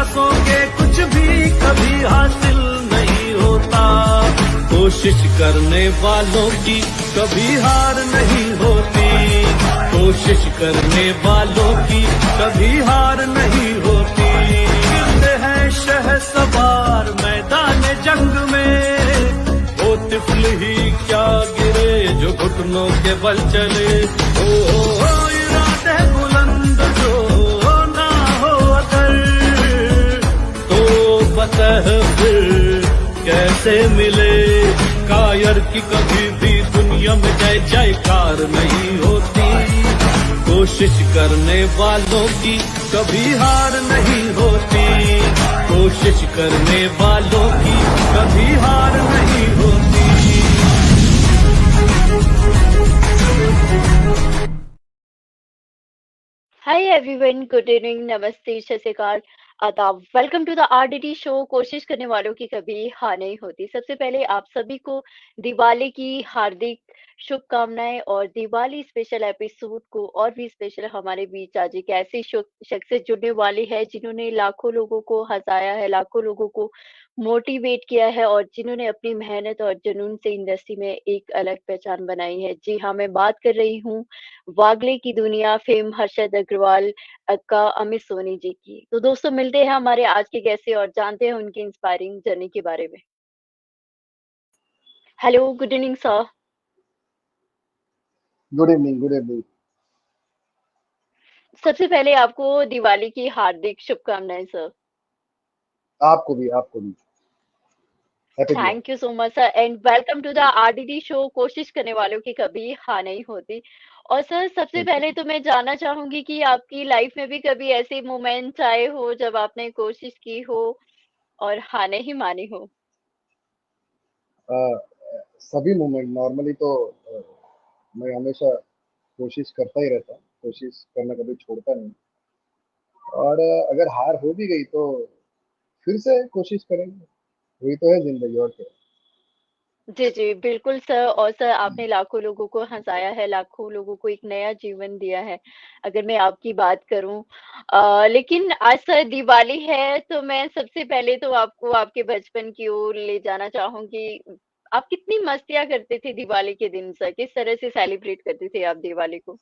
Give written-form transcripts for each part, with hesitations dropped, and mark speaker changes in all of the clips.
Speaker 1: सोचे कुछ भी कभी हासिल नहीं होता। कोशिश करने वालों की कभी हार नहीं होती। कोशिश करने वालों की कभी हार नहीं होती। गिरते हैं शहसवार मैदान जंग में, वो तिफल ही क्या गिरे जो घुटनों के बल चले। ओ इरादे बुलंद जो ना हो अगर, तो बतह फिर कैसे मिले। कायर की कभी भी दुनिया में जय जयकार नहीं होती। कोशिश करने वालों की कभी हार नहीं होती। कोशिश करने वालों की कभी हार नहीं होती।
Speaker 2: Hi everyone, good evening, नमस्ते, सत श्री अकाल, आदाब। Welcome to the RDT show. कोशिश करने वालों की कभी हार नहीं होती। सबसे पहले आप सभी को दिवाली की हार्दिक शुभकामनाएं और दिवाली स्पेशल एपिसोड को और भी स्पेशल हमारे बीच आज एक ऐसी शख्सियत जुड़ने वाली है जिन्होंने लाखों लोगों को हंसाया है, लाखों लोगों को मोटिवेट किया है और जिन्होंने अपनी मेहनत और जुनून से इंडस्ट्री में एक अलग पहचान बनाई है। जी हाँ, मैं बात कर रही हूँ वागले की दुनिया फेम हर्षद अग्रवाल का अमित सोनी जी की। तो दोस्तों मिलते हैं हमारे आज के गेस्ट से और जानते हैं उनकी इंस्पायरिंग जर्नी के बारे में। Hello, good evening sir.
Speaker 3: Good evening, good evening.
Speaker 2: सबसे पहले आपको दिवाली की हार्दिक शुभकामनाएं सर।
Speaker 3: आपको भी happy Diwali.
Speaker 2: Thank you so much sir and welcome to the RDD show. कोशिश करने वालों की कभी हार नहीं होती। और सर सबसे
Speaker 3: थैंक यू।
Speaker 2: पहले तो मैं जानना चाहूंगी कि आपकी लाइफ में भी कभी ऐसे मोमेंट्स आए हो जब आपने कोशिश की हो और हार नहीं मानी हो।
Speaker 3: अ, सभी मोमेंट नॉर्मली तो मैं हमेशा कोशिश करता ही रहता हूँ। कोशिश करना कभी छोड़ता नहीं। और अगर हार हो भी गई तो फिर से कोशिश करेंगे। वही तो है जिंदगी, और क्या।
Speaker 2: जी, जी, बिल्कुल सर। और सर आपने लाखों लोगों को हँसाया है, लाखों लोगों को एक नया जीवन दिया है, अगर मैं आपकी बात करूँ। लेकिन आज सर दिवाली है तो मैं सबसे पहले तो आपको आपके बचपन की ओर ले जाना चाहूँगी। आप कितनी मस्तियाँ करते थे दिवाली के दिन सर? किस तरह से सेलिब्रेट करते थे आप दिवाली को?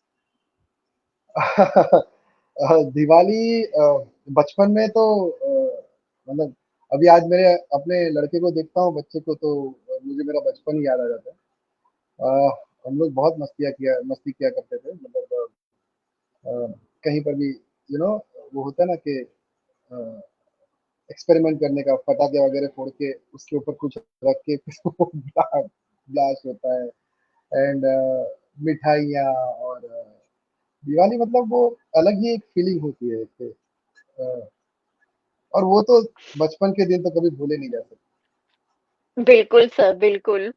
Speaker 3: दिवाली बचपन में तो मतलब अभी आज मेरे अपने लड़के को देखता हूँ, बच्चे को, तो मुझे मेरा बचपन ही याद आ जाता है। हम लोग बहुत मस्ती किया करते थे। मतलब अ, कहीं पर भी वो होता है ना कि एक्सपेरिमेंट करने का, पटाखे वगैरह फोड़ के उसके ऊपर कुछ रख के फिर वो ब्लास्ट होता है। एंड मिठाइयाँ और दिवाली मतलब वो अलग ही एक फीलिंग होती है कि, अ, और वो तो बचपन के दिन तो कभी भूले नहीं जा सकते।
Speaker 2: बिल्कुल सर, बिल्कुल।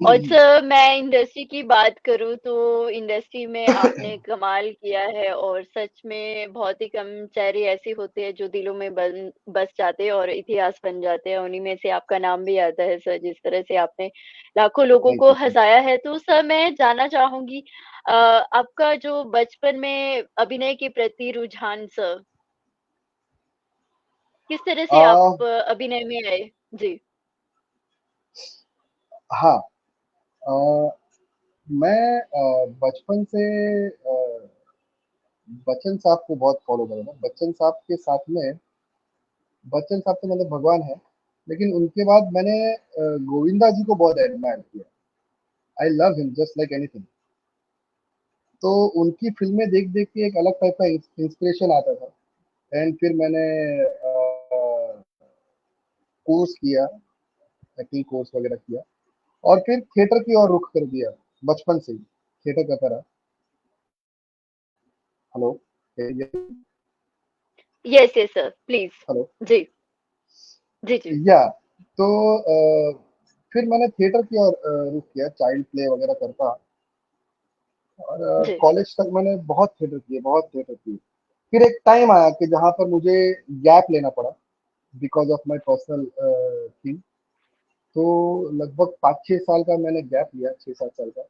Speaker 2: और सर मैं इंडस्ट्री की बात करूँ तो इंडस्ट्री में आपने कमाल किया है और सच में बहुत ही कम चेहरे ऐसे होते हैं जो दिलों में बस जाते हैं और इतिहास बन जाते हैं। उन्हीं में से आपका नाम भी आता है सर, जिस तरह से आपने लाखों लोगों
Speaker 3: थैंक
Speaker 2: को
Speaker 3: यू, थैंक
Speaker 2: हँसाया है। तो सर मैं जानना चाहूँगी आपका जो बचपन में अभिनय के प्रति रुझान सर, किस तरह से
Speaker 3: यू।
Speaker 2: आप अभिनय में आए? जी।
Speaker 3: हाँ, अ, मैं बचपन से बच्चन साहब को बहुत फॉलो करता था। बच्चन साहब के साथ में, बच्चन साहब तो मतलब भगवान है, लेकिन उनके बाद मैंने गोविंदा जी को बहुत एडमायर किया। I love him just like anything. तो उनकी फ़िल्में देख-देख के एक अलग टाइप का इंस्पिरेशन आता था। एंड फिर मैंने कोर्स किया, एक्टिंग कोर्स वगैरह किया और फिर थिएटर की ओर रुख कर दिया, बचपन से ही, थिएटर करता रहा। Hello?
Speaker 2: Yes, yes sir, please.
Speaker 3: Hello?
Speaker 2: जी। जी, जी।
Speaker 3: या तो फिर मैंने थिएटर की ओर रुख किया, चाइल्ड प्ले वगैरह करता। और
Speaker 2: जी।
Speaker 3: कॉलेज तक मैंने बहुत थिएटर किए, बहुत थिएटर किए। फिर एक टाइम आया कि जहाँ पर मुझे गैप लेना पड़ा because of my personal thing. तो लगभग 5-6 साल का मैंने गैप लिया, 6-7 साल का।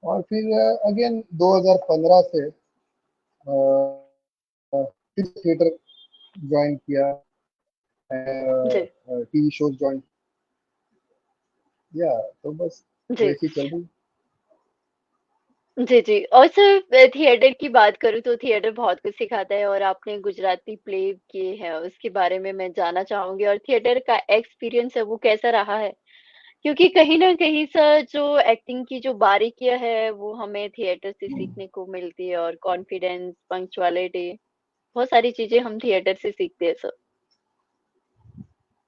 Speaker 3: और फिर अगेन 2015 से फिर थिएटर जॉइन किया।
Speaker 2: जी,
Speaker 3: टीवी शोज ज्वाइन या तो बस
Speaker 2: जी।
Speaker 3: वैसे ही चल रही।
Speaker 2: जी, जी। और सर थिएटर की बात करूँ तो थिएटर बहुत कुछ सिखाता है और आपने गुजराती प्ले किए हैं, उसके बारे में मैं जानना चाहूँगी और थिएटर का एक्सपीरियंस है वो कैसा रहा है? क्योंकि कहीं न कहीं सर जो एक्टिंग की जो बारीकियाँ है वो हमें थिएटर से सीखने को मिलती है और कॉन्फिडेंस, पंक्चुअलिटी बहुत सारी चीज़ें हम थिएटर से सीखते हैं सर।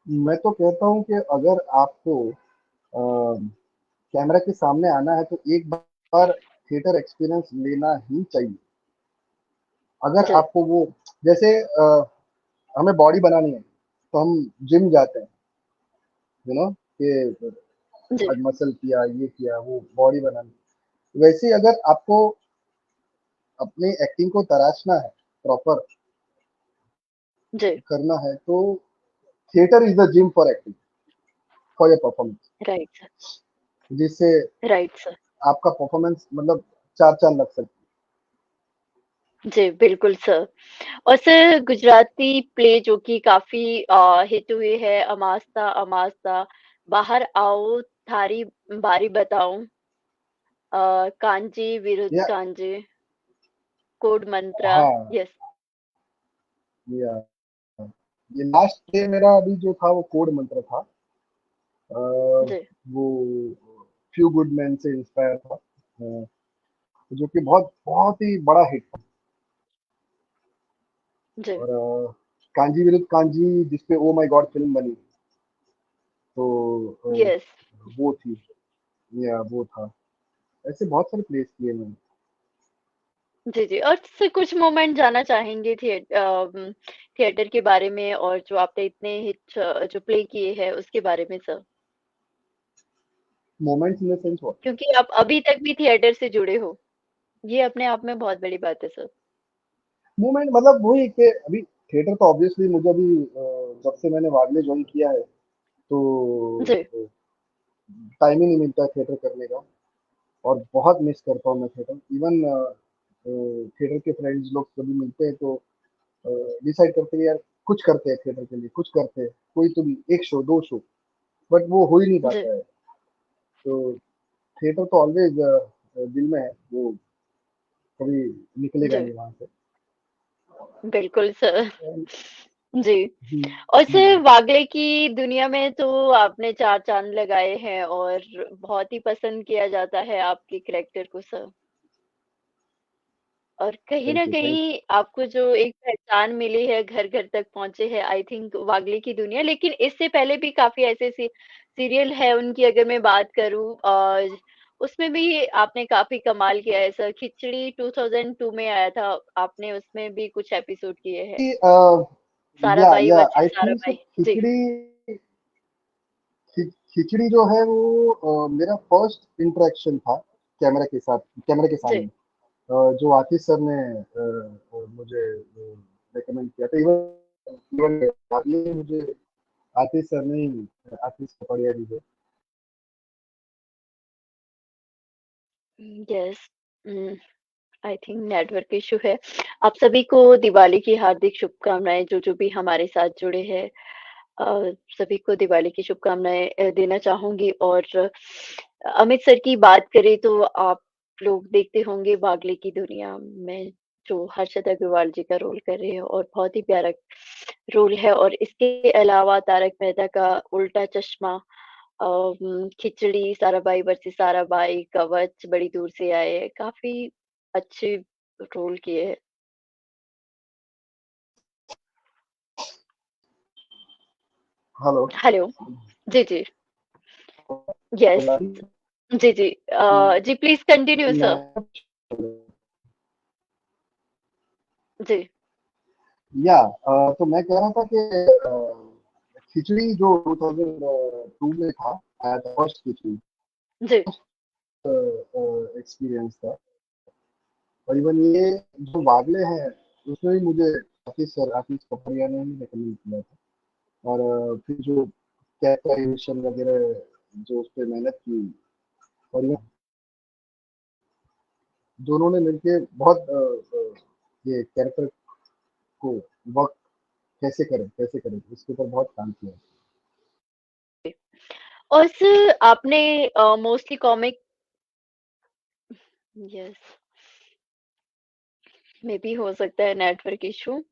Speaker 3: मैं तो कहता हूँ कि अगर आपको कैमरा के सामने आना है तो एक बार थिएटर एक्सपीरियंस लेना ही चाहिए। अगर
Speaker 2: जी,
Speaker 3: आपको वो जैसे हमें बॉडी बनानी है तो हम जिम जाते हैं, यू नो, कि
Speaker 2: जी,
Speaker 3: आज मसल किया, ये किया, वो बॉडी बनानी। वैसे ही अगर आपको अपनी एक्टिंग को तराशना है, प्रॉपर
Speaker 2: जी।
Speaker 3: करना है, तो theatre is the gym for acting, for your performance,
Speaker 2: right sir,
Speaker 3: जिससे
Speaker 2: राइट सर।
Speaker 3: आपका परफॉर्मेंस मतलब चार चांद लग सकती
Speaker 2: जी, बिल्कुल सर। और सर गुजराती प्ले जो कि काफ़ी हिट हुई है अमास्ता अमास्ता, बाहर आओ थारी बारी बताऊँ, कांजी विरुद्ध
Speaker 3: है या
Speaker 2: कांजी, कोड मंत्रा,
Speaker 3: हाँ,
Speaker 2: यस,
Speaker 3: या ये लास्ट डे मेरा अभी जो था वो कोड मंत्र था। अ,
Speaker 2: जी,
Speaker 3: वो फ्यू गुड मैन से इंस्पायर था, जो कि बहुत बहुत ही बड़ा हिट था।
Speaker 2: जी,
Speaker 3: और कांजी विरुद्ध कांजी जिसपे ओ माय गॉड फिल्म बनी, तो
Speaker 2: यस।
Speaker 3: वो थी, या वो था। ऐसे बहुत सारे प्लेस किए मैंने।
Speaker 2: जी, जी। और सर कुछ मोमेंट जानना चाहेंगे थिएटर के बारे में और जो आपने इतने हिट जो प्ले किए हैं उसके बारे में sir?
Speaker 3: Moments in the sense what?
Speaker 2: क्योंकि आप अभी तक भी थिएटर से जुड़े हो, ये अपने आप में बहुत बड़ी बात है सर।
Speaker 3: मोमेंट मतलब वही कि अभी थिएटर तो ऑब्वियसली मुझे अभी जब से मैंने वागले ज्वाइन किया है तो
Speaker 2: जी,
Speaker 3: टाइम ही नहीं मिलता है थिएटर करने का। और बहुत मिस करता हूँ मैं थिएटर। इवन थिएटर के फ्रेंड्स लोग कभी मिलते हैं तो डिसाइड करते हैं यार कुछ करते हैं थिएटर के लिए, कुछ करते हैं, कोई तो भी एक शो दो शो, बट वो हो ही नहीं
Speaker 2: जी,
Speaker 3: पाता है। तो थिएटर तो ऑलवेज दिल में है, वो कभी निकलेगा
Speaker 2: जी।
Speaker 3: नहीं वहां से।
Speaker 2: बिल्कुल सर।
Speaker 3: हम्म,
Speaker 2: जी। और सर
Speaker 3: हम्म,
Speaker 2: वागले की दुनिया में तो आपने 4 चाँद लगाए हैं और बहुत ही पसंद किया जाता है आपके करैक्टर को सर। और कहीं
Speaker 3: थैंक
Speaker 2: न
Speaker 3: यू थैंक
Speaker 2: कहीं आपको जो एक पहचान मिली है, घर-घर तक पहुँचे हैं आई थिंक वागले की दुनिया। लेकिन इससे पहले भी काफ़ी ऐसे सीरियल है उनकी अगर मैं बात करूँ उसमें भी आपने काफ़ी कमाल किया है सर। खिचड़ी 2002 में आया था, आपने उसमें भी कुछ एपिसोड किए हैं।
Speaker 3: या
Speaker 2: साराबाई
Speaker 3: या
Speaker 2: versus
Speaker 3: I think so
Speaker 2: Sarabhai. जी,
Speaker 3: खिचड़ी, खिचड़ी जो है वो मेरा फर्स्ट इंटरेक्शन था कैमरा के साथ, कैमरे के
Speaker 2: जी।
Speaker 3: सामने। जो आतिश सर ने मुझे रेकमेंड किया था। इवन इवन ये मुझे आतिश सर ने ही, आतिश कपड़िया जी थे।
Speaker 2: Yes. Hmm, I think network issue है। आप सभी को दिवाली की हार्दिक शुभकामनाएँ जो भी हमारे साथ जुड़े हैं। सभी को दिवाली की शुभकामनाएँ देना चाहूँगी और अमित सर की बात करें तो आप लोग देखते होंगे बागले की दुनिया में जो हर्षद अग्रवाल जी का रोल कर रहे हैं और बहुत ही प्यारा रोल है और इसके अलावा तारक मेहता का उल्टा चश्मा, खिचड़ी, साराभाई वर्सेस साराभाई, कवच, बड़ी दूर से आए हैं, काफ़ी अच्छे रोल किए हैं।
Speaker 3: हेलो।
Speaker 2: हेलो। जी, जी। यस। जी, जी। जी प्लीज़ कंटिन्यू सर।
Speaker 3: मैं
Speaker 2: जी,
Speaker 3: या तो मैं कह रहा था कि खिचड़ी जो 2002 में था, आया था फर्स्ट खिचड़ी
Speaker 2: जी,
Speaker 3: एक्सपीरियंस था। और इवन ये जो वागले हैं उसमें भी मुझे आतिश कपड़िया ने ही रिकमेंड किया था। और फिर जो कैरेक्टराइजेशन वगैरह जो उस पे मेहनत की, और ये दोनों ने मिलके बहुत ये कैरेक्टर को वर्क कैसे करें इसके ऊपर बहुत काम किया है।
Speaker 2: और सर आपने mostly comic yes may be हो सकता है नेटवर्क इशू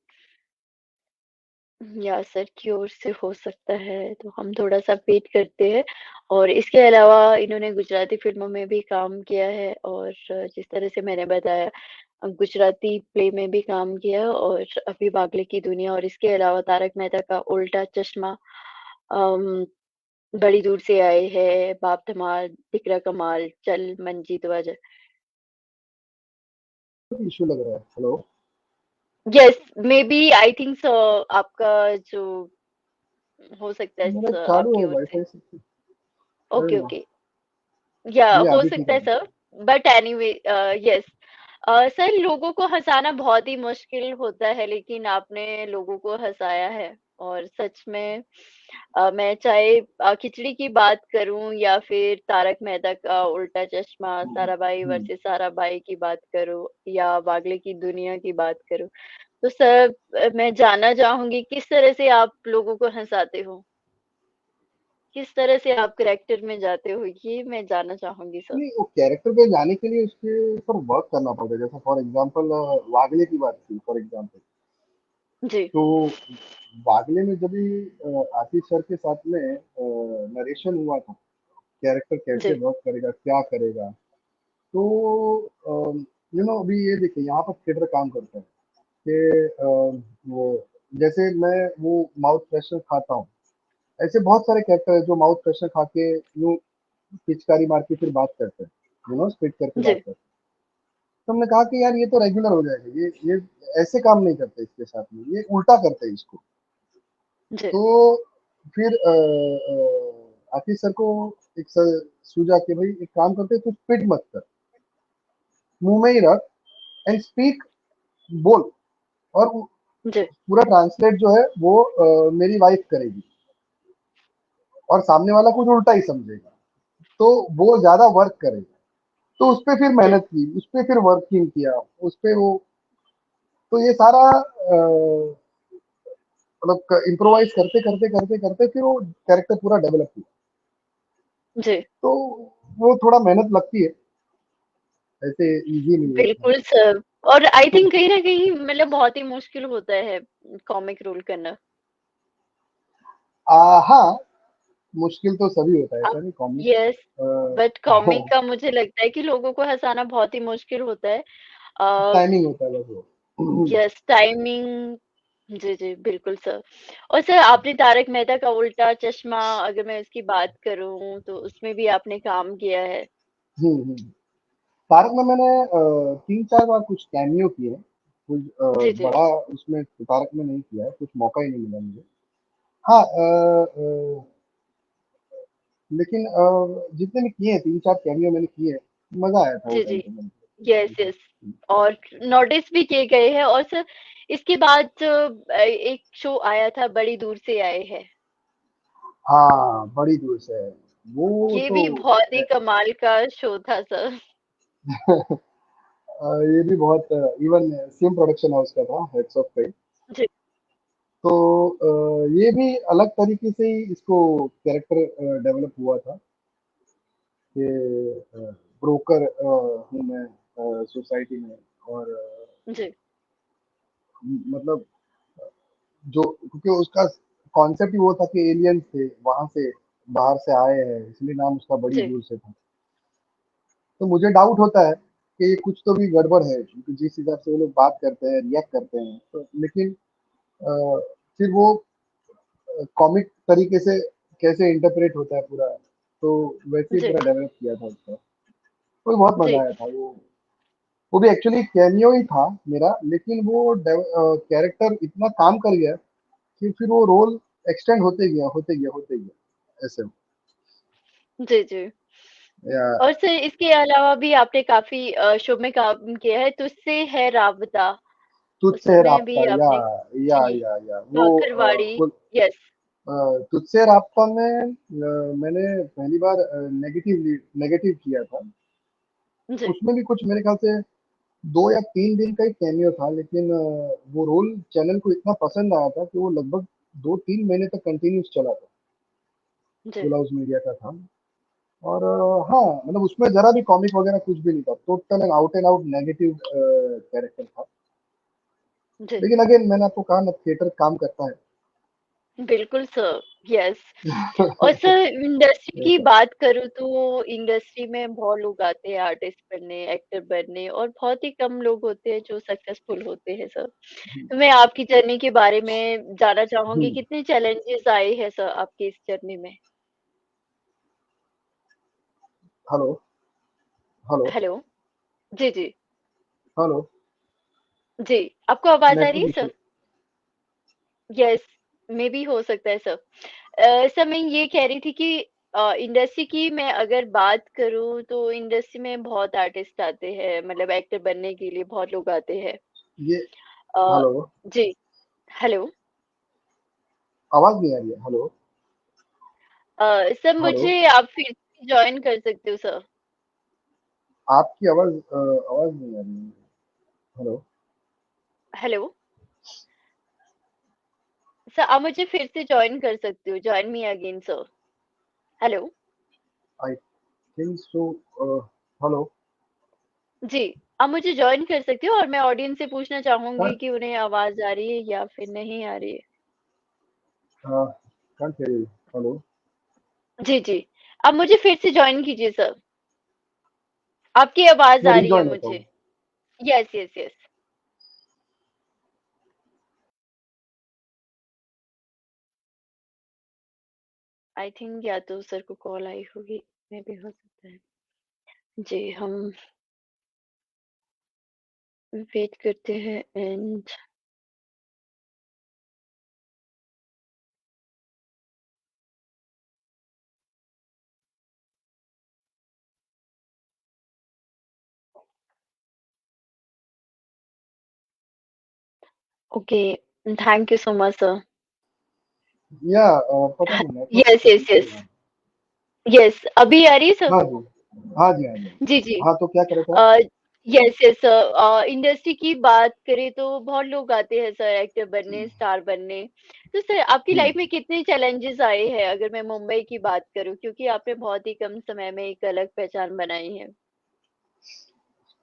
Speaker 2: या सर की ओर से हो सकता है तो हम थोड़ा सा वेट करते हैं और इसके अलावा इन्होंने गुजराती फिल्मों में भी काम किया है और जिस तरह से मैंने बताया गुजराती प्ले में भी काम किया है और अभी बागले की दुनिया और इसके अलावा तारक मेहता का उल्टा चश्मा अम, बड़ी दूर से आए हैं बाप धमाल दिकरा कमाल चल मंजीत वाजा
Speaker 3: इशू लग रहा है। Hello.
Speaker 2: Yes maybe I think so आपका जो हो सकता है
Speaker 3: मेरा चालू
Speaker 2: आपकी
Speaker 3: है
Speaker 2: ओर से
Speaker 3: वाईफाई से। अरे
Speaker 2: ओके
Speaker 3: वाह।
Speaker 2: ओके या
Speaker 3: ये
Speaker 2: हो
Speaker 3: अभी ठीक
Speaker 2: सकता
Speaker 3: है
Speaker 2: है
Speaker 3: अभी।
Speaker 2: Sir but anyway yes sir लोगों को हंसाना बहुत ही मुश्किल होता है लेकिन आपने लोगों को हंसाया है और सच में मैं चाहे खिचड़ी की बात करूं या फिर तारक मेहता का उल्टा चश्मा साराभाई
Speaker 3: हम्म।
Speaker 2: वर्सेस साराभाई की बात करूं या बागले की दुनिया की बात करूं तो सर मैं जानना चाहूंगी किस तरह से आप लोगों को हंसाते हो किस तरह से आप करैक्टर में जाते हो ये मैं जानना चाहूंगी सर
Speaker 3: नहीं, वो कैरेक्टर पे जाने के लिए उसके ऊपर वर्क करना पड़ता है। जैसे फॉर एग्जांपल वागले की बात की फॉर एग्जांपल।
Speaker 2: जी
Speaker 3: तो वागले में जब भी आतिश सर के साथ में नरेशन हुआ था, कैरेक्टर कैसे
Speaker 2: जी
Speaker 3: वर्क करेगा क्या करेगा। तो अभी ये देखिए यहाँ पर थिएटर काम करता है कि वो जैसे मैं वो माउथ फ्रेशनर खाता हूँ, ऐसे बहुत सारे कैरेक्टर है जो माउथ फ्रेशनर खा के यूं पिचकारी मार के फिर बात करते हैं, स्पिट करके बात
Speaker 2: जी
Speaker 3: करते हैं। तो हमने कहा कि यार ये तो रेगुलर हो जाएगा, ये ऐसे काम नहीं करते इसके साथ में, ये उल्टा करते हैं इसको।
Speaker 2: जी
Speaker 3: तो फिर आतिश सर को एक सूझा कि भाई एक काम करते, तू स्पिट मत कर, मुंह में ही रख एंड स्पीक, बोल। और
Speaker 2: जी
Speaker 3: पूरा ट्रांसलेट जो है वो मेरी वाइफ करेगी और सामने वाला कुछ उल्टा ही समझेगा, तो वो ज्यादा वर्क करेगा। तो उस पे फिर
Speaker 2: जी
Speaker 3: मेहनत की, उस पे फिर वर्किंग किया, उस पे वो। तो ये सारा मतलब इम्प्रोवाइज करते करते करते करते फिर वो कैरेक्टर पूरा डेवलप हुआ।
Speaker 2: जी
Speaker 3: तो वो थोड़ा मेहनत लगती है, ऐसे इजी नहीं होता।
Speaker 2: बिल्कुल सर और आई थिंक कहीं ना कहीं मतलब बहुत ही मुश्किल होता है कॉमिक रोल करना
Speaker 3: हाँ, मुश्किल तो सभी होता है,
Speaker 2: आप
Speaker 3: ऐसा नहीं कॉमिक।
Speaker 2: यस बट कॉमिक का मुझे लगता है कि लोगों को हंसाना बहुत ही मुश्किल होता है
Speaker 3: टाइमिंग होता है बस वो।
Speaker 2: यस टाइमिंग जी जी बिल्कुल सर और सर आपने तारक मेहता का उल्टा चश्मा अगर मैं उसकी बात करूं तो उसमें भी आपने काम किया है
Speaker 3: तारक में मैंने 3-4 बार कुछ कैमियो किए हैं। कुछ
Speaker 2: जी जी
Speaker 3: बड़ा उसमें तारक में नहीं किया है, कुछ मौका ही नहीं मिला मुझे। हाँ, लेकिन जितने भी किए हैं 3-4 कैमियो मैंने किए हैं, मजा आया था वो
Speaker 2: जी
Speaker 3: टाइम
Speaker 2: जी
Speaker 3: पे मैंने
Speaker 2: यस यस और नोटिस भी किए गए हैं और सर इसके बाद एक शो आया था बड़ी दूर से आए हैं
Speaker 3: हाँ, बड़ी दूर से है वो
Speaker 2: ये
Speaker 3: तो।
Speaker 2: भी बहुत ही कमाल का शो था सर
Speaker 3: ये भी बहुत, इवन सेम प्रोडक्शन हाउस का था, हेड्स ऑफ पे।
Speaker 2: जी
Speaker 3: तो ये भी अलग तरीके से ही इसको कैरेक्टर डेवलप हुआ था कि ब्रोकर हूँ मैं सोसाइटी में। और
Speaker 2: जी
Speaker 3: मतलब जो, क्योंकि उसका कॉन्सेप्ट ही वो था कि एलियंस थे वहां से, बाहर से आए हैं, इसलिए नाम उसका बड़ी
Speaker 2: जी
Speaker 3: दूर से था। तो मुझे डाउट होता है कि ये कुछ तो भी गड़बड़ है, क्योंकि जिस हिसाब से वो लोग बात करते हैं रिएक्ट करते हैं, तो लेकिन अ, फिर वो कॉमिक तरीके से कैसे इंटरप्रेट होता है पूरा, तो वैसे ही
Speaker 2: जी
Speaker 3: पूरा डेवलप किया था उसका। तो बहुत मजा
Speaker 2: जी
Speaker 3: आया था वो भी एक्चुअली कैमियो ही था मेरा, लेकिन वो कैरेक्टर इतना काम कर गया कि फिर वो रोल एक्सटेंड होते गया होते गया होते गया ऐसे।
Speaker 2: जी जी
Speaker 3: या
Speaker 2: और सर इसके अलावा भी आपने काफी शो में काम किया है तुझसे है राबता
Speaker 3: तुझसे
Speaker 2: उसमें
Speaker 3: राब्ता,
Speaker 2: भी आपने जी
Speaker 3: या वो
Speaker 2: भाखरवाड़ी यस
Speaker 3: तुझसे राब्ता में मैंने पहली बार नेगेटिव नेगेटिव किया था।
Speaker 2: जी
Speaker 3: उसमें भी कुछ मेरे ख्याल से 2 या 3 दिन का ही कैमियो था, लेकिन वो रोल चैनल को इतना पसंद आया था कि वो लगभग 2-3 महीने तक कंटिन्यूस चला था।
Speaker 2: जी।
Speaker 3: फुल हाउस मीडिया का था। और हाँ, मतलब उसमें ज़रा भी कॉमिक वगैरह कुछ भी नहीं था। Total and out negative character था।
Speaker 2: जी।
Speaker 3: लेकिन अगेन मैंने आपको कहा ना, थिएटर काम करता है।
Speaker 2: बिल्कुल सर, यस। और सर इंडस्ट्री की
Speaker 3: ऐसा।
Speaker 2: बात करूँ तो इंडस्ट्री में बहुत लोग आते हैं आर्टिस्ट बनने, एक्टर बनने और बहुत ही कम लोग होते हैं जो सक्सेसफुल होते हैं सर।
Speaker 3: हुँ,
Speaker 2: तो मैं आपकी जर्नी के बारे में जानना चाहूँगी
Speaker 3: हुँ।
Speaker 2: कितने चैलेंजेस आए हैं सर आपकी इस जर्नी में?
Speaker 3: Hello, hello,
Speaker 2: hello? जी, जी।
Speaker 3: हेलो।
Speaker 2: जी, आपको आवाज़ आ रही
Speaker 3: नेटवर्क
Speaker 2: है
Speaker 3: इश्यू।
Speaker 2: सर? यस, मेबी हो सकता है सर। सर मैं ये कह रही थी कि इंडस्ट्री की मैं अगर बात करूँ तो इंडस्ट्री में बहुत आर्टिस्ट आते हैं मतलब एक्टर बनने के लिए बहुत लोग आते हैं।
Speaker 3: ये
Speaker 2: अ,
Speaker 3: हेलो,
Speaker 2: जी, हेलो।
Speaker 3: आवाज़ नहीं आ रही है। Hello,
Speaker 2: sir
Speaker 3: hello.
Speaker 2: मुझे आप फिर से जॉइन कर सकते हो सर।
Speaker 3: आपकी आवाज़ नहीं आ रही है। Hello,
Speaker 2: hello? सर आप मुझे फिर से जॉइन कर सकते हो, join me again sir. Hello?
Speaker 3: I think so. Hello.
Speaker 2: जी, आप मुझे जॉइन कर सकते हो और मैं ऑडियंस से पूछना चाहूँगी
Speaker 3: कांट
Speaker 2: कि उन्हें आवाज़ आ रही है या फिर नहीं आ रही है?
Speaker 3: Can't hear you. हेलो।
Speaker 2: जी, जी। आप मुझे फिर से जॉइन कीजिए सर। आपकी आवाज़
Speaker 3: मैं
Speaker 2: आ रही है
Speaker 3: रिजॉइन होता
Speaker 2: मुझे।
Speaker 3: हूँ।
Speaker 2: Yes, yes, yes. I think या तो सर को कॉल आई होगी, मे बी हो सकता है। जी, हम वेट करते हैं and okay, thank you so much sir.
Speaker 3: या पता नहीं नेटवर्क
Speaker 2: यस,
Speaker 3: इश्यू
Speaker 2: यस,
Speaker 3: है
Speaker 2: यस।
Speaker 3: यहाँ।
Speaker 2: यस, अभी आ रही है सर?
Speaker 3: हाँ जी। हाँ जी, हाँ जी।
Speaker 2: जी, जी।
Speaker 3: हाँ, तो क्या कह रहे थे आप?
Speaker 2: अ, यस, यस सर। इंडस्ट्री की बात करें तो बहुत लोग आते हैं सर एक्टर बनने, स्टार बनने। तो सर आपकी
Speaker 3: हुँ।
Speaker 2: लाइफ में कितने चैलेंजेस आए हैं अगर मैं मुंबई की बात करूँ? क्योंकि आपने बहुत ही कम समय में एक अलग पहचान बनाई है।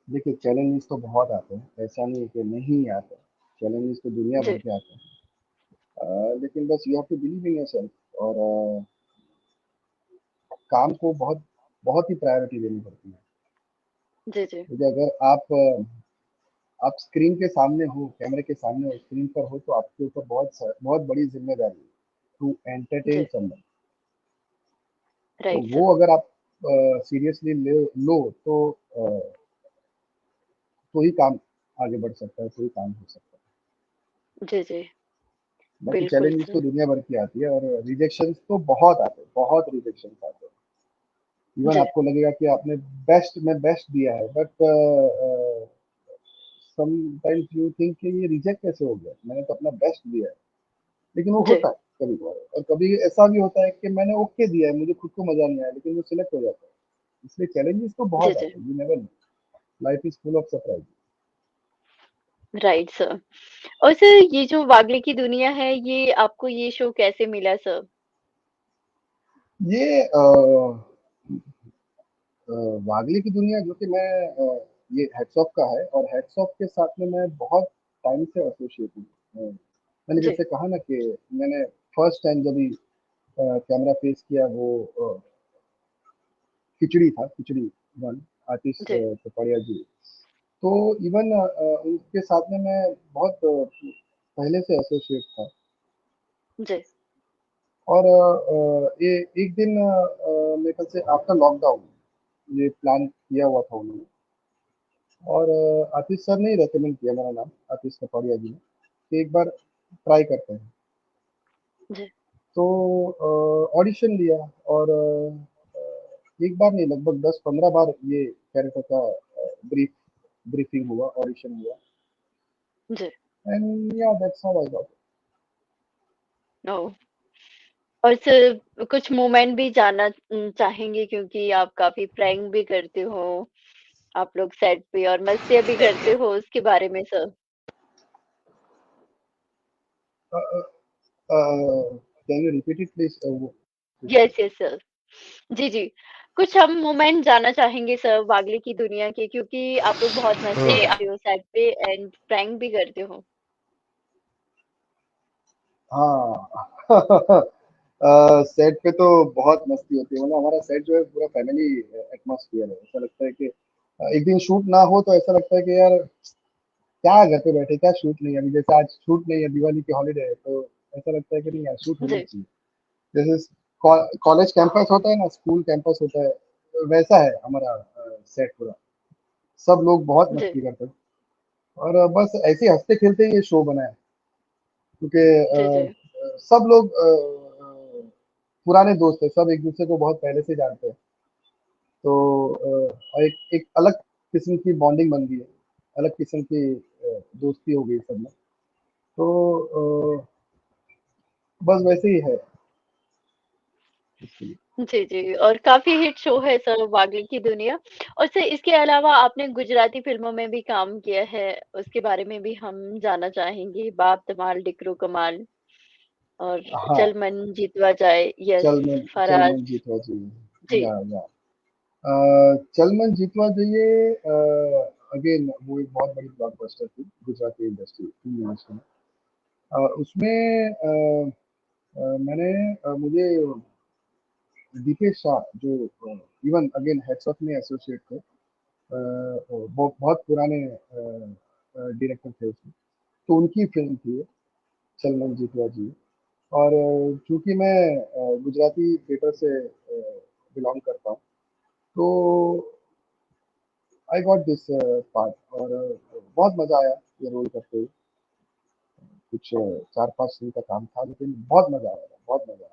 Speaker 3: देखिए, चैलेंजेस तो बहुत आते हैं, ऐसा नहीं है कि नहीं आते। चैलेंजेस तो दुनिया भर
Speaker 2: जी,
Speaker 3: के आते हैं। लेकिन बस you have to believe in yourself. और काम को बहुत बहुत ही प्रायोरिटी देनी पड़ती है।
Speaker 2: जी, जी,
Speaker 3: क्योंकि अगर आप स्क्रीन के सामने हो, कैमरे के सामने हो, स्क्रीन पर हो, तो आपके ऊपर बहुत बड़ी ज़िम्मेदारी है, टू एंटरटेन
Speaker 2: जी।
Speaker 3: समवन। तो
Speaker 2: राइट
Speaker 3: वो
Speaker 2: सर।
Speaker 3: अगर आप सीरियसली ले लो, तो ही काम आगे बढ़ सकता है, तो ही काम हो सकता है।
Speaker 2: जी, जी।
Speaker 3: बाकी
Speaker 2: बिल्कुल
Speaker 3: चैलेंजेस तो
Speaker 2: सर।
Speaker 3: दुनिया भर की आती है, और रिजेक्शंस तो बहुत आते हैं, बहुत रिजेक्शंस आते हैं। इवन
Speaker 2: जी,
Speaker 3: आपको लगेगा कि आपने बेस्ट दिया है, बट समटाइम्स यू थिंक कि ये रिजेक्ट कैसे हो गया, मैंने तो अपना बेस्ट दिया है। लेकिन वो
Speaker 2: जी,
Speaker 3: होता है कभी कभार। और कभी ऐसा भी होता है कि मैंने ओके दिया है, मुझे खुद को मजा नहीं आया, लेकिन वो सिलेक्ट हो जाता है। इसलिए चैलेंजेस तो
Speaker 2: जी,
Speaker 3: बहुत
Speaker 2: जी।
Speaker 3: आते हैं, you never know. Life is full of surprise.
Speaker 2: Right sir. और सर ये जो वागले की दुनिया है, ये आपको ये शो कैसे मिला सर?
Speaker 3: ये वागले की दुनिया, जो कि ये हेड्स ऑफ का है, और हेड्स ऑफ के साथ में मैं बहुत टाइम से एसोसिएट हूँ। मैंने
Speaker 2: जी,
Speaker 3: जैसे कहा ना कि मैंने फर्स्ट टाइम जब भी कैमरा फेस किया, वो खिचड़ी था, खिचड़ी वन, आतिश
Speaker 2: जी,
Speaker 3: पपाड़िया जी। तो इवन उनके साथ में मैं बहुत पहले से एसोसिएट था।
Speaker 2: जी,
Speaker 3: और ये एक दिन मेरे ख्याल से आफ्टर लॉकडाउन ये प्लान किया हुआ था उन्होंने। और आतिश सर ने ही रेकमेंड किया मेरा नाम, आतिश कपाड़िया जी ने, कि एक बार ट्राई करते हैं।
Speaker 2: जी,
Speaker 3: तो ऑडिशन दिया, और एक बार नहीं, लगभग 10-15 बार ये कैरेक्टर का ब्रीफिंग हुआ, ऑडिशन हुआ।
Speaker 2: जी।
Speaker 3: एंड या दैट्स हाउ आई गॉट।
Speaker 2: ओह! और सर कुछ मोमेंट भी जानना चाहेंगे क्योंकि आप काफ़ी प्रैंक भी करते हो आप लोग सेट पे और मस्तियाँ भी करते हो उसके बारे में sir?
Speaker 3: Can you repeat it please?
Speaker 2: Yes, yes sir. जी, जी। कुछ हम मोमेंट जानना चाहेंगे सर वागले की दुनिया के क्योंकि आप लोग बहुत मस्ती करते हो सेट पे एंड प्रैंक भी करते हो।
Speaker 3: हाँ। सेट पे तो बहुत मस्ती होती है, मतलब हमारा सेट जो है पूरा फैमिली एटमॉस्फेयर है। ऐसा लगता है कि एक दिन शूट ना हो तो ऐसा लगता है कि यार क्या घर पे बैठे, क्या शूट नहीं है। अभी जैसे आज शूट नहीं है, दिवाली की हॉलीडे है, तो ऐसा लगता है कि नहीं यार शूट होना
Speaker 2: जी,
Speaker 3: चाहिए। जैसे कॉलेज कैंपस होता है ना, स्कूल कैंपस होता है, वैसा है हमारा सेट पूरा। सब लोग बहुत
Speaker 2: जी,
Speaker 3: मस्ती करते हैं और बस ऐसे ही हंसते खेलते ही ये शो बना है। क्योंकि
Speaker 2: जी, जी।
Speaker 3: सब लोग पुराने दोस्त हैं, सब एक दूसरे को बहुत पहले से जानते हैं। तो और एक अलग किस्म की बॉन्डिंग बन गई है, अलग किस्म की दोस्ती हो गई सब में। तो बस वैसे ही है इसके लिए।
Speaker 2: जी, जी और काफ़ी हिट शो है सर वागले की दुनिया और सर इसके अलावा आपने गुजराती फ़िल्मों में भी काम किया है, उसके बारे में भी हम जानना चाहेंगे। बाप धमाल, डिकरू कमाल और
Speaker 3: हाँ,
Speaker 2: चल मन जीतवा जाए, यस,
Speaker 3: चल
Speaker 2: फराज।
Speaker 3: मन जीतवा
Speaker 2: जी,
Speaker 3: चाहिए, या चल मन जीतवा जाइए। अगेन वो एक बहुत बड़ी ब्लॉकबस्टर थी गुजराती इंडस्ट्री फिल्म इंडस्ट्री में। उसमें मैंने मुझे दीपेश शाह जो इवन अगेन हेड्स ऑफ में एसोसिएट थे, वो बहुत पुराने डायरेक्टर थे उसमें, तो उनकी फिल्म थी ये, चल मन जीतवा जी। और चूंकि मैं गुजराती थिएटर से बिलोंग करता हूँ, तो आई गॉट दिस पार्ट और बहुत मजा आया ये रोल करते हुए। कुछ 4-5 दिन का काम था, लेकिन बहुत मजा आया, बहुत मजा आया।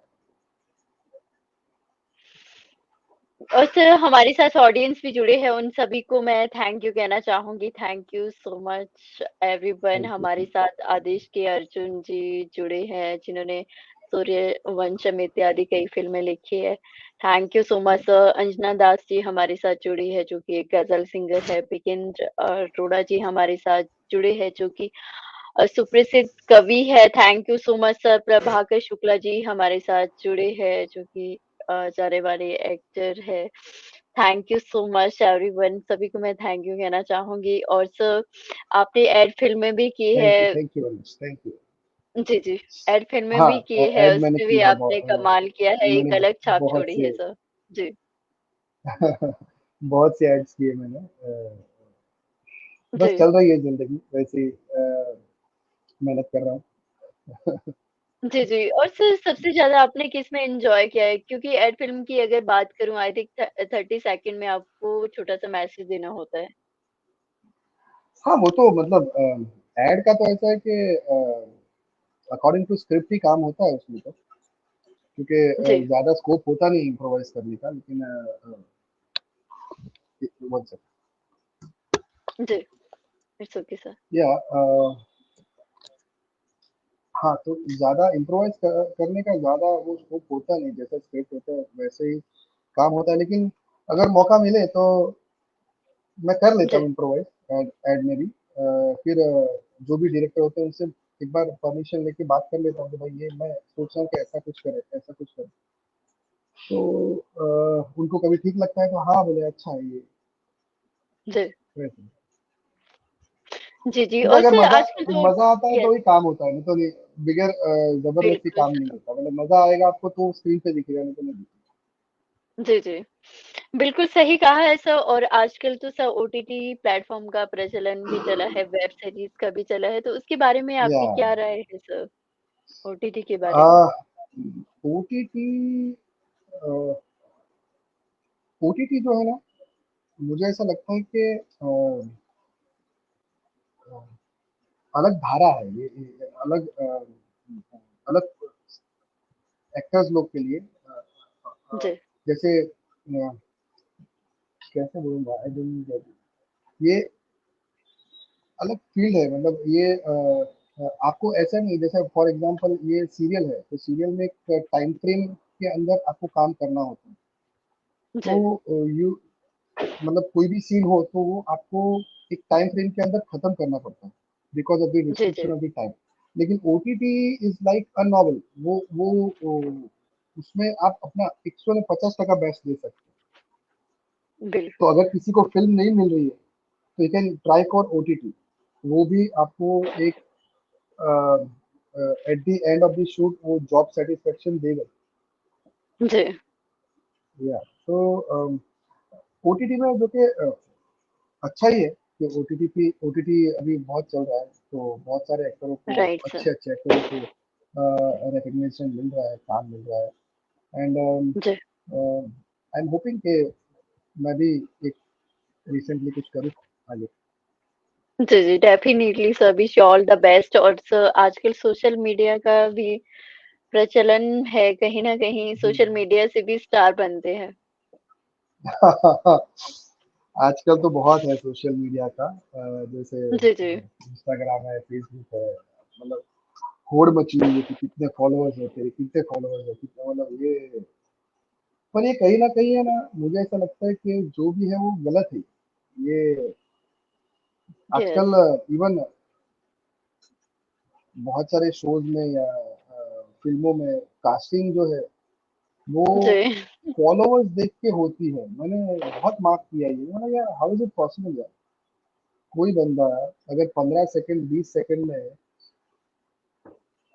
Speaker 2: और सर हमारे साथ ऑडियंस भी जुड़े हैं, उन सभी को मैं थैंक यू कहना चाहूँगी। Thank you so much everyone.
Speaker 3: Thank you,
Speaker 2: हमारे
Speaker 3: थैंक
Speaker 2: साथ आदेश के अर्जुन जी जुड़े हैं, जिन्होंने सूर्यवंशम इत्यादि कई फ़िल्में लिखी है। Thank you so much sir. Anjana Das ji हमारे साथ जुड़ी है, जो कि एक गज़ल सिंगर है। बिकिंद्र अरोड़ा जी हमारे साथ जुड़े हैं, जो कि सुप्रसिद्ध कवि है। Thank you so much sir. Prabhakar Shukla ji हमारे साथ जुड़े हैं, जो कि जाने माने एक्टर है। Thank you so much everyone. सभी को मैं थैंक यू कहना चाहूँगी और सर आपने एड फ़िल्में भी की है।
Speaker 3: Thank you very much, thank you.
Speaker 2: जी, जी। एड फ़िल्में
Speaker 3: हाँ,
Speaker 2: भी की है,
Speaker 3: ऐड मैंने
Speaker 2: उसमें
Speaker 3: की
Speaker 2: भी
Speaker 3: है,
Speaker 2: आपने कमाल किया है,
Speaker 3: मैंने
Speaker 2: एक अलग छाप
Speaker 3: बहुत
Speaker 2: छोड़ी
Speaker 3: से
Speaker 2: है सर। जी।
Speaker 3: बहुत से एड्स किए मैंने। बस
Speaker 2: जी।
Speaker 3: चल रही है जिंदगी वैसे ही, मेहनत कर रहा हूँ।
Speaker 2: जी, जी और सर सबसे ज़्यादा आपने किसमें एन्जॉय किया है? क्योंकि एड फ़िल्म की अगर बात करूँ आई थिंक 30 सेकंड में आपको छोटा-सा मैसेज देना होता है।
Speaker 3: हाँ, वो तो मतलब एड का तो ऐसा है कि अकॉर्डिंग टू स्क्रिप्ट ही काम होता है उसमें तो, क्योंकि
Speaker 2: जी,
Speaker 3: ज़्यादा स्कोप होता नहीं इम्प्रोवाइज़ करने का, लेकिन 1 सेकंड।
Speaker 2: जी। It's okay sir.
Speaker 3: या हाँ, तो ज़्यादा इम्प्रोवाइज़ करने का ज़्यादा वो स्कोप होता नहीं, जैसा स्क्रिप्ट होता है वैसे ही काम होता है। लेकिन अगर मौका मिले तो मैं कर लेता
Speaker 2: जी,
Speaker 3: हूँ इम्प्रोवाइज़ एड एड में भी। फिर जो भी डायरेक्टर होते हैं उनसे एक बार परमिशन लेके बात कर लेता हूँ कि भाई ये मैं सोच रहा हूँ कि ऐसा कुछ करें, ऐसा कुछ करें। तो उनको कभी ठीक लगता है तो हाँ बोले, अच्छा है ये,
Speaker 2: जी।
Speaker 3: वैसे।
Speaker 2: जी, जी
Speaker 3: क्योंकि
Speaker 2: और
Speaker 3: अगर
Speaker 2: सर
Speaker 3: मज़ा
Speaker 2: आजकल तो
Speaker 3: मज़ा आता है
Speaker 2: यस,
Speaker 3: तो ही काम होता है, नहीं तो नहीं, बगैर ज़बरदस्ती
Speaker 2: बिल्कुल
Speaker 3: काम नहीं
Speaker 2: सर।
Speaker 3: होता। मतलब मज़ा आएगा आपको तो स्क्रीन पे दिखेगा, नहीं तो नहीं दिखेगा।
Speaker 2: जी, जी। बिल्कुल सही कहा है सर और आजकल तो सर ओटीटी प्लेटफ़ॉर्म का प्रचलन भी चला है, वेब सीरीज़ का भी चला है, तो उसके बारे में
Speaker 3: या
Speaker 2: आपकी क्या राय है सर? ओटीटी के बारे में?
Speaker 3: आ, ओटीटी ओटीटी जो है ना, मुझे ऐसा लगता है कि अलग धारा है ये अलग अलग एक्टर्स लोग के लिए।
Speaker 2: जी,
Speaker 3: जैसे कैसे बोलूँगा, आई डोंट गेट इट। ये अलग फील्ड है, मतलब ये आपको ऐसा नहीं, जैसे फॉर एग्जांपल ये सीरियल है, तो सीरियल में एक टाइम फ्रेम के अंदर आपको काम करना होता है।
Speaker 2: जी,
Speaker 3: तो यू मतलब कोई भी सीन हो तो वो आपको एक टाइम फ्रेम के अंदर खत्म करना पड़ता है बिकॉज ऑफ द
Speaker 2: जी, जी।
Speaker 3: Restriction of the time. लेकिन OTT is like a novel, वो उसमें आप अपना 150% बेस्ट दे सकते हैं। तो
Speaker 2: बिल्कुल।
Speaker 3: अगर किसी को फिल्म नहीं मिल रही है तो you can try for OTT. वो भी आपको एक at the end of the shoot वो जॉब सेटिस्फेक्शन देगा।
Speaker 2: जी।
Speaker 3: या तो ओटीटी में जो कि अच्छा ही है कि ओटीटी अभी बहुत चल रहा है, तो बहुत सारे एक्टरों को,
Speaker 2: राइट सर।
Speaker 3: अच्छे अच्छे एक्टरों को रिकग्निशन मिल रहा है, काम मिल रहा है। एंड
Speaker 2: जी।
Speaker 3: आई एम होपिंग कि मैं भी एक रिसेंटली कुछ करूँ आगे।
Speaker 2: जी, जी, definitely sir, wish you all the best. और सर आजकल सोशल मीडिया का भी प्रचलन है, कहीं न कहीं
Speaker 3: जी।
Speaker 2: सोशल मीडिया से भी स्टार बनते हैं।
Speaker 3: आजकल तो बहुत है सोशल मीडिया का, जैसे
Speaker 2: जी, जी।
Speaker 3: इंस्टाग्राम है, फेसबुक है, मतलब होड़ मची हुई है कि कितने फॉलोअर्स है तेरे, कितने फॉलोअर्स है, कितने, मतलब ये। पर ये कहीं ना कहीं है ना, मुझे ऐसा लगता है कि जो भी है वो गलत है ये।
Speaker 2: यस।
Speaker 3: आजकल इवन बहुत सारे शोज में या फिल्मों में कास्टिंग जो है वो
Speaker 2: जी।
Speaker 3: फॉलोअर्स देख के होती है। मैंने बहुत मार्क किया है ये, मतलब यार हाउ इज इट पॉसिबल यार। कोई बंदा अगर 15 सेकंड 20 सेकंड में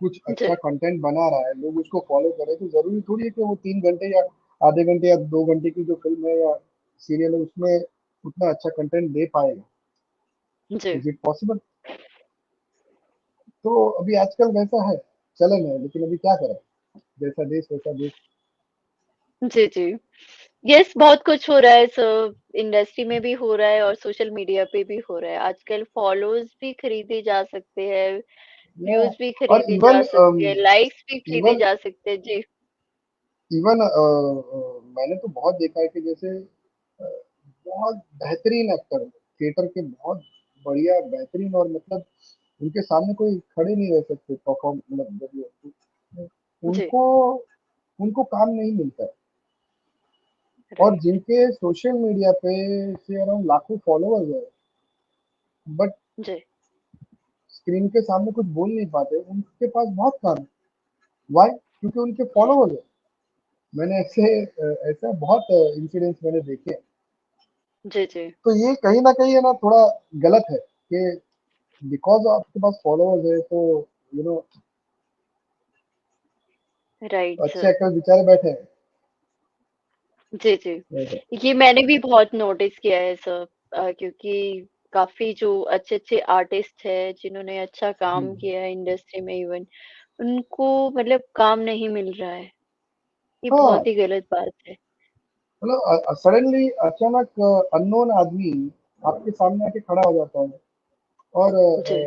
Speaker 3: कुछ अच्छा
Speaker 2: जी।
Speaker 3: कंटेंट बना रहा है, लोग उसको फॉलो करें, तो जरूरी थोड़ी है कि वो 3 घंटे या आधे घंटे या 2 घंटे की जो फिल्म है या सीरियल है उसमें उतना अच्छा कंटेंट दे पाएगा।
Speaker 2: जी।
Speaker 3: Is it possible? तो अभी आजकल वैसा है, चलन है, लेकिन अभी क्या करें, जैसा देश वैसा देश।
Speaker 2: जी, जी। यस, बहुत कुछ हो रहा है सर, इंडस्ट्री में भी हो रहा है और सोशल मीडिया पे भी हो रहा है। आजकल फॉलोज़ भी खरीदे जा सकते हैं,
Speaker 3: या
Speaker 2: व्यूज़ भी
Speaker 3: और
Speaker 2: खरीदे
Speaker 3: इवन
Speaker 2: जा सकते हैं, लाइक्स भी खरीदे
Speaker 3: इवन
Speaker 2: जा सकते हैं। जी।
Speaker 3: इवन मैंने तो बहुत देखा है कि जैसे बहुत बेहतरीन एक्टर, थिएटर के बहुत बढ़िया बेहतरीन, और मतलब उनके सामने कोई खड़े नहीं रह सकते परफॉर्म, मतलब जब
Speaker 2: जी।
Speaker 3: उनको उनको काम नहीं मिलता है। और
Speaker 2: राइट।
Speaker 3: जिनके सोशल मीडिया पे से अराउंड लाखों फॉलोअर्स है, बट
Speaker 2: जी।
Speaker 3: स्क्रीन के सामने कुछ बोल नहीं पाते, उनके पास बहुत काम है। वाई? क्योंकि उनके
Speaker 2: जी।
Speaker 3: फॉलोअर्स है। मैंने ऐसा बहुत इंसिडेंट्स मैंने देखे हैं।
Speaker 2: जी, जी।
Speaker 3: तो ये कहीं ना कहीं है ना, थोड़ा गलत है कि बिकॉज आपके पास फॉलोअर्स है तो यू नो
Speaker 2: राइट
Speaker 3: अच्छे
Speaker 2: सर।
Speaker 3: एक्टर्स बेचारे बैठे हैं।
Speaker 2: जी, जी।
Speaker 3: ऐसा।
Speaker 2: ये मैंने भी बहुत नोटिस किया है सर, क्योंकि काफ़ी जो अच्छे-अच्छे आर्टिस्ट हैं, जिन्होंने अच्छा
Speaker 3: जी,
Speaker 2: काम किया है इंडस्ट्री में इवन, उनको मतलब काम नहीं मिल रहा है। ये
Speaker 3: हाँ,
Speaker 2: बहुत ही गलत बात है।
Speaker 3: मतलब सडनली अचानक अननोन आदमी आपके सामने आके खड़ा हो जाता है, और
Speaker 2: जी।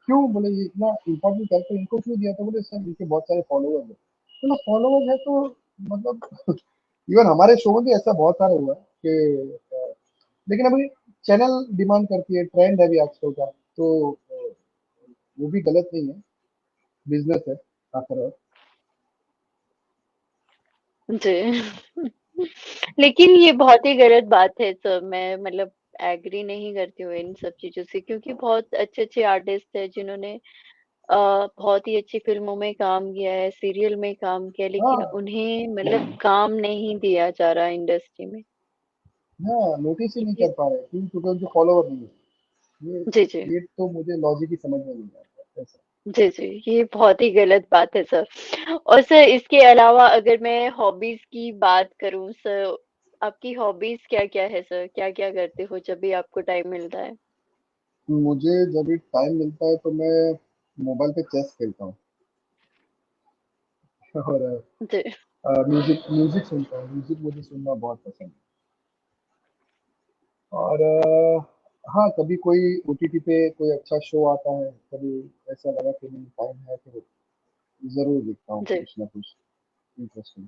Speaker 3: क्यों बोले ये इतना इम्पोर्टेंट कैरेक्टर इनको क्यों दिया? तो बोले सर इनके बहुत सारे फॉलोअर्स है। तो फॉलोअर्स है तो मतलब इवन हमारे शो में भी ऐसा बहुत सारा हुआ है कि लेकिन अभी चैनल डिमांड करती है, ट्रेंड है अभी आजकल का, तो वो भी गलत नहीं है, बिजनेस है आफ्टर ऑल।
Speaker 2: जी। लेकिन ये बहुत ही गलत बात है सर, मैं मतलब एग्री नहीं करती हूँ इन सब चीज़ों से, क्योंकि बहुत अच्छे-अच्छे आर्टिस्ट हैं जिन्होंने बहुत ही अच्छी फ़िल्मों में काम किया है, सीरियल में काम किया है, लेकिन
Speaker 3: हाँ,
Speaker 2: उन्हें मतलब काम नहीं दिया जा रहा है इंडस्ट्री में।
Speaker 3: हाँ, नोटिस ही नहीं
Speaker 2: ये
Speaker 3: कर पा रहे क्यों? क्योंकि उनके फॉलोवर नहीं है।
Speaker 2: जी, जी।
Speaker 3: ये तो मुझे लॉजिक ही समझ में नहीं आता ऐसा।
Speaker 2: जी, जी, ये बहुत ही गलत बात है सर। और सर इसके अलावा अगर मैं हॉबीज़ की बात करूँ सर, आपकी हॉबीज़ क्या-क्या है सर? क्या-क्या करते हो जब भी आपको टाइम मिलता है?
Speaker 3: मुझे जब भी टाइम मिलता है तो मैं मोबाइल पे चेस खेलता हूँ और
Speaker 2: जी।
Speaker 3: म्यूजिक म्यूजिक सुनता हूँ। म्यूजिक मुझे सुनना बहुत पसंद है। और हाँ, कभी कोई ओटीटी पे कोई अच्छा शो आता है, कभी ऐसा लगा कि नहीं टाइम है तो जरूर देखता हूँ
Speaker 2: जी।
Speaker 3: कुछ ना कुछ इंटरेस्टिंग।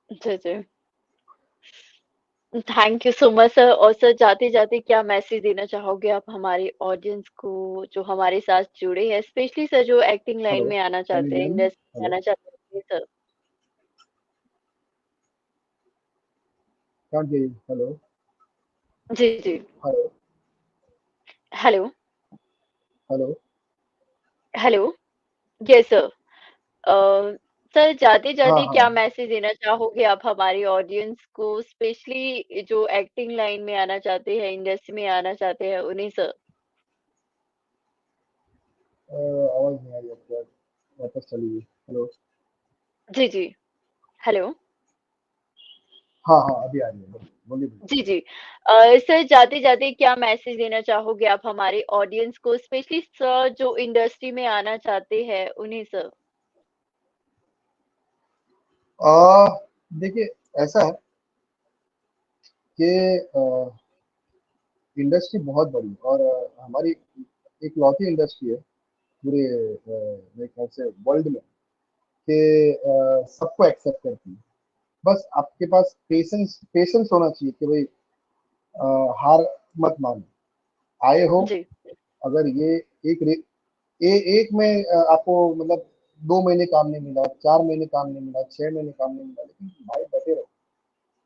Speaker 2: जी, जी। Thank you so much sir. और सर जाते-जाते क्या मैसेज देना चाहोगे आप हमारे ऑडियंस को, जो हमारे साथ जुड़े हैं, स्पेशली सर जो एक्टिंग लाइन
Speaker 3: हेलो,
Speaker 2: में आना
Speaker 3: कैन यू
Speaker 2: चाहते हैं,
Speaker 3: हियर मी?
Speaker 2: इंडस्ट्री में
Speaker 3: हेलो।
Speaker 2: आना चाहते हैं? Sir.
Speaker 3: Can't hear you. Hello.
Speaker 2: जी, जी।
Speaker 3: Hello.
Speaker 2: Hello,
Speaker 3: Hello.
Speaker 2: Hello. Yes sir. Uh, sir
Speaker 3: हाँ,
Speaker 2: जाते-जाते क्या
Speaker 3: हाँ।
Speaker 2: मैसेज देना चाहोगे आप हमारी ऑडियंस को स्पेशली जो एक्टिंग लाइन में आना चाहते हैं, इंडस्ट्री में आना चाहते हैं उन्हें सर?
Speaker 3: आवाज़ नहीं आ रही आपकी यार, वापस चली गई। हेलो।
Speaker 2: जी, जी। हेलो।
Speaker 3: हाँ, हाँ, अभी आ रही है। बोलिए, बोलिए।
Speaker 2: जी, जी। सर जाते-जाते क्या मैसेज देना चाहोगे आप हमारे ऑडियंस को स्पेशली सर जो इंडस्ट्री में आना चाहते हैं उन्हें सर?
Speaker 3: देखिए, ऐसा है कि इंडस्ट्री बहुत बड़ी है और हमारी इकलौती इंडस्ट्री है पूरे मेरे ख्याल से वर्ल्ड में कि सबको एक्सेप्ट करती है। बस आपके पास पेशेंस पेशेंस होना चाहिए कि भाई हार मत मानो। आई होप
Speaker 2: जी,
Speaker 3: अगर ये एक रे एक में आपको मतलब 2 महीने काम नहीं मिला, 4 महीने काम नहीं मिला, 6 महीने काम नहीं मिला, लेकिन भाई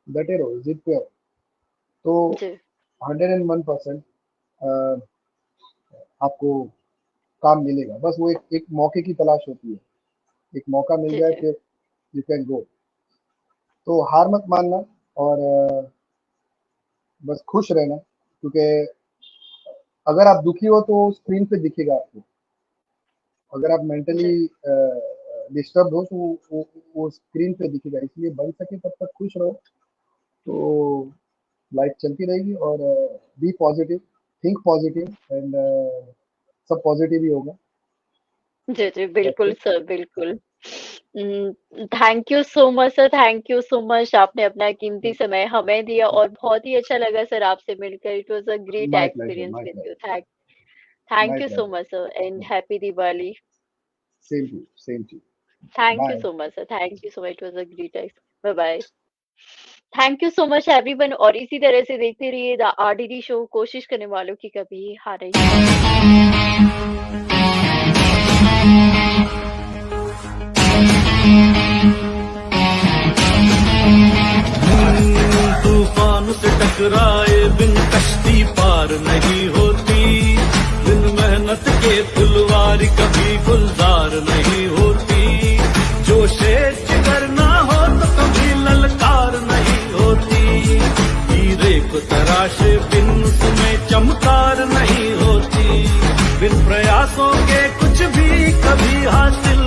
Speaker 3: डटे रहो, ज़िद पे रहो। तो
Speaker 2: जी,
Speaker 3: 101% अ, आपको काम मिलेगा। बस वो एक मौके की तलाश होती है। एक मौका मिल
Speaker 2: जी,
Speaker 3: जाए
Speaker 2: जी।
Speaker 3: फिर यू कैन गो। तो हार मत मानना और बस खुश रहना क्योंकि अगर आप दुखी हो तो स्क्रीन पे दिखेगा आपको। अगर आप मेंटली
Speaker 2: जी।
Speaker 3: डिस्टर्ब्ड हो तो वो स्क्रीन पे दिखेगा। इसलिए बन सके तब तक खुश रहो, तो लाइफ चलती रहेगी और be positive, think positive and सब पॉजिटिव ही होगा।
Speaker 2: जी, जी,
Speaker 3: दैट्स
Speaker 2: बिल्कुल
Speaker 3: इट।
Speaker 2: सर, बिल्कुल। Thank you so much sir, thank you so much आपने अपना कीमती समय हमें दिया और बहुत ही अच्छा लगा सर आपसे मिलकर। It was a great
Speaker 3: my pleasure,
Speaker 2: experience
Speaker 3: my
Speaker 2: with you.
Speaker 3: Pleasure,
Speaker 2: thank
Speaker 3: my
Speaker 2: you so
Speaker 3: pleasure.
Speaker 2: Much sir and
Speaker 3: Yeah,
Speaker 2: happy Diwali.
Speaker 3: Same to you.
Speaker 2: Thank you
Speaker 3: bye.
Speaker 2: So much sir, thank you so much. It was a great bye bye. Thank you so much everyone और इसी तरह से देखते रहिए the RDD show कोशिश करने वालों की कभी हार नहीं होती।
Speaker 1: तूफान से टकराए बिन कश्ती पार नहीं होती, बिन मेहनत के फुलवारी कभी गुलजार नहीं होती। जो शेर जिगर ना हो तो कभी ललकार नहीं होती, हीरे को तराशे बिन उसमें चमकार नहीं होती, बिन प्रयासों के कुछ भी कभी हासिल